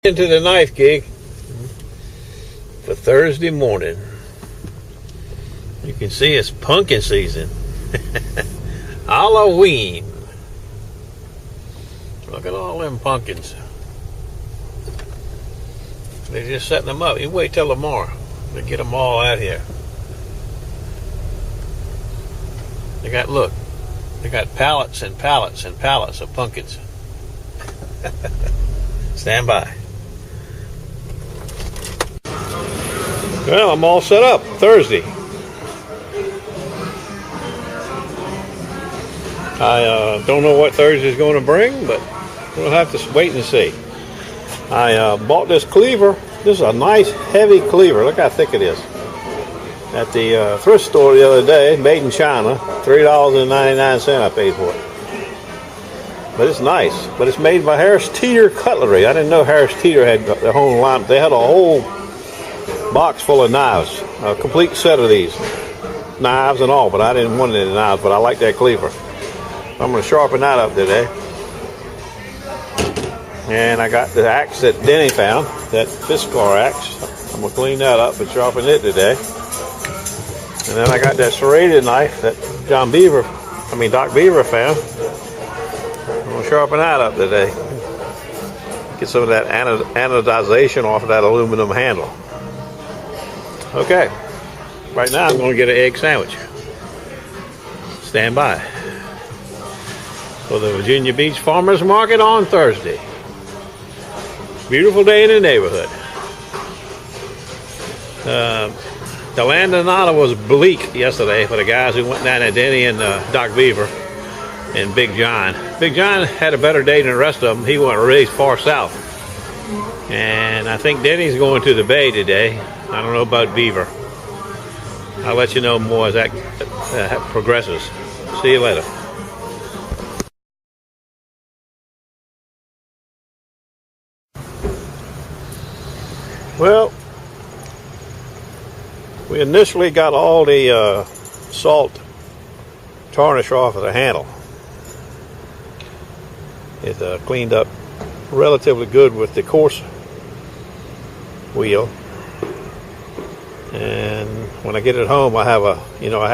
Into the knife gig for Thursday morning. You can see it's pumpkin season. Halloween. Look at all them pumpkins. They're just setting them up. You wait till tomorrow to get them all out here. They got pallets and pallets and pallets of pumpkins. Stand by. Well, I'm all set up. Thursday. I don't know what Thursday's going to bring, but we'll have to wait and see. I bought this cleaver. This is a nice, heavy cleaver. Look how thick it is. At the thrift store the other day, made in China. $3.99 I paid for it. But it's nice. But it's made by Harris Teeter Cutlery. I didn't know Harris Teeter had their whole line. They had a whole box full of knives, a complete set of these knives and all, but I didn't want any knives, but I like that cleaver. I'm going to sharpen that up today. And I got the axe that Denny found, that Fiskar axe. I'm going to clean that up and sharpen it today. And then I got that serrated knife that Doc Beaver found. I'm going to sharpen that up today. Get some of that anodization off of that aluminum handle. Okay, right now I'm going to get an egg sandwich. Stand by for the Virginia Beach Farmers Market on Thursday. Beautiful day in the neighborhood. The Landonata was bleak yesterday for the guys who went down to Denny and Doc Beaver and Big John. Big John had a better day than the rest of them. He went really far south. And I think Denny's going to the Bay today. I don't know about Beaver. I'll let you know more as that progresses. See you later. Well, we initially got all the salt tarnish off of the handle. It cleaned up relatively good with the coarse wheel. And when I get it home, I have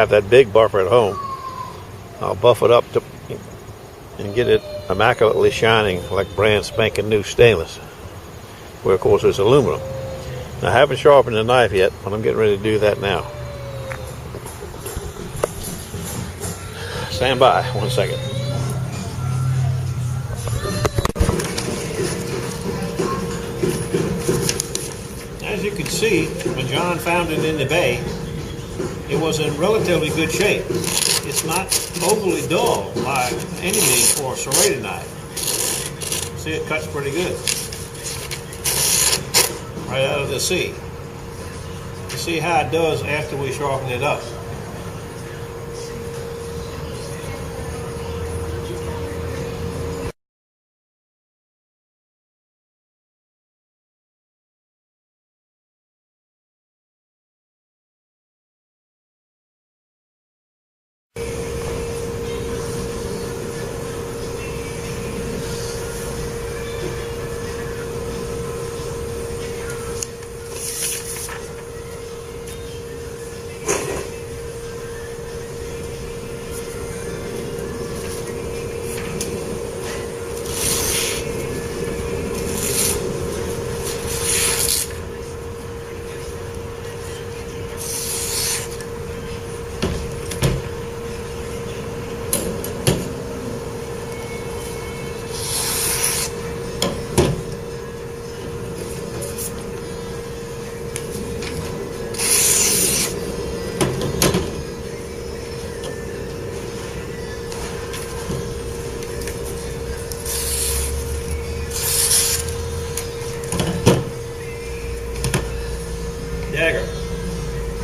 that big buffer at home. I'll buff it up and get it immaculately shining like brand spanking new stainless, where of course it's aluminum. Now, I haven't sharpened the knife yet, but I'm getting ready to do that now. Stand by 1 second. As you can see, when John found it in the bay, it was in relatively good shape. It's not overly dull by any means for a serrated knife. See, it cuts pretty good. Right out of the sea. You see how it does after we sharpen it up.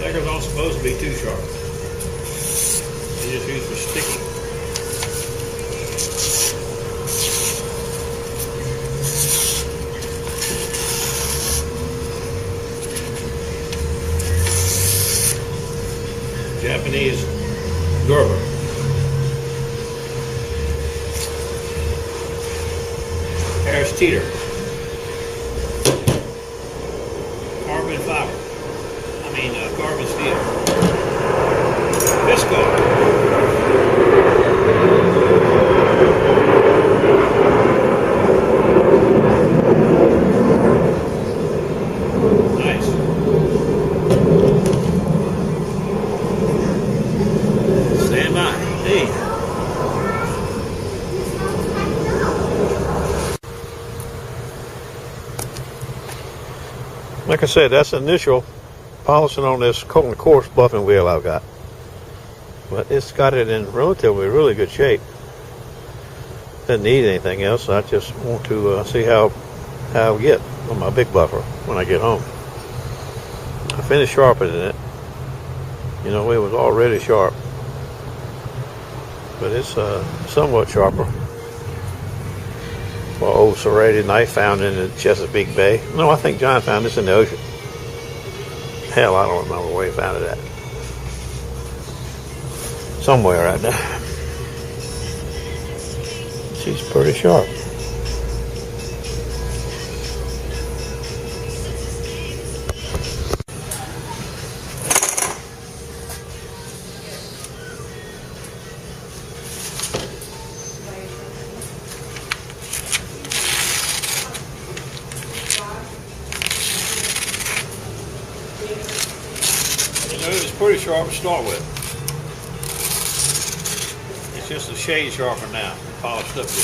Daggers aren't supposed to be too sharp. They're just used for sticking. Japanese Gerber. Harris Teeter. carbon fiber. Carbon steel. Visco. Like I said, that's initial polishing on this coarse buffing wheel I've got. But it's got it in relatively really good shape. Doesn't need anything else. I just want to see how I get on my big buffer when I get home. I finished sharpening it. You know, it was already sharp. But it's somewhat sharper. Well, old serrated knife found in the Chesapeake Bay. No, I think John found this in the ocean. Hell, I don't remember where he found it at. Somewhere out there. She's pretty sharp. It's pretty sharp to start with. It's just a shade sharper now, polished up good.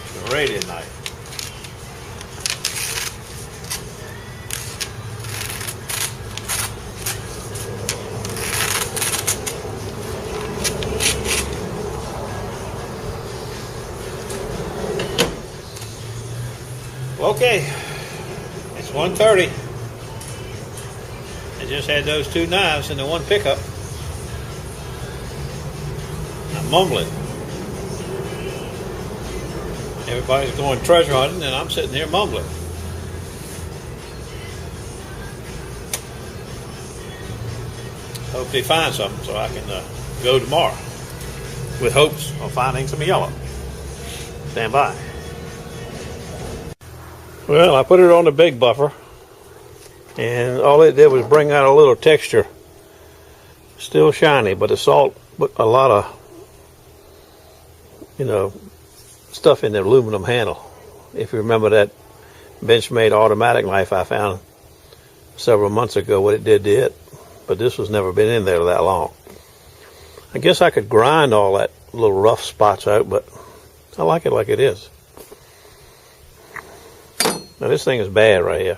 It's a rated knife. Okay, it's 1:30. I just had those two knives in the one pickup. I'm mumbling. Everybody's going treasure hunting and I'm sitting here mumbling. Hope they find something so I can go tomorrow with hopes of finding some yellow. Stand by. Well, I put it on the big buffer, and all it did was bring out a little texture. Still shiny, but the salt put a lot of, stuff in the aluminum handle. If you remember that Benchmade automatic knife I found several months ago, what it did to it. But this was never been in there that long. I guess I could grind all that little rough spots out, but I like it like it is. Now this thing is bad right here.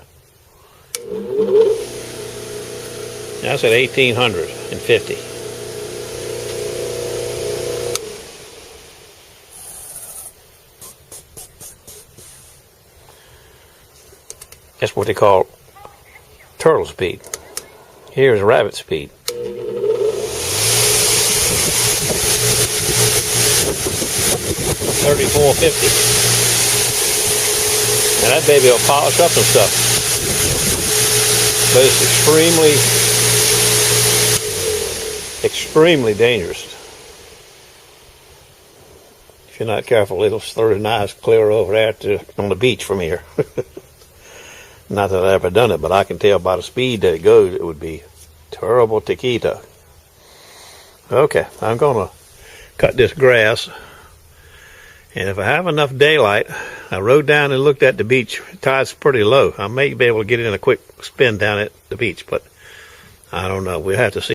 That's at 1850. That's what they call turtle speed. Here's rabbit speed. 3450. And that baby will polish up some stuff. But it's extremely dangerous. If you're not careful, it'll throw the knives clear over there on the beach from here. Not that I've ever done it, but I can tell by the speed that it goes, it would be terrible taquito. Okay, I'm gonna cut this grass. And if I have enough daylight, I rode down and looked at the beach. Tide's pretty low. I may be able to get in a quick spin down at the beach, but I don't know. We'll have to see.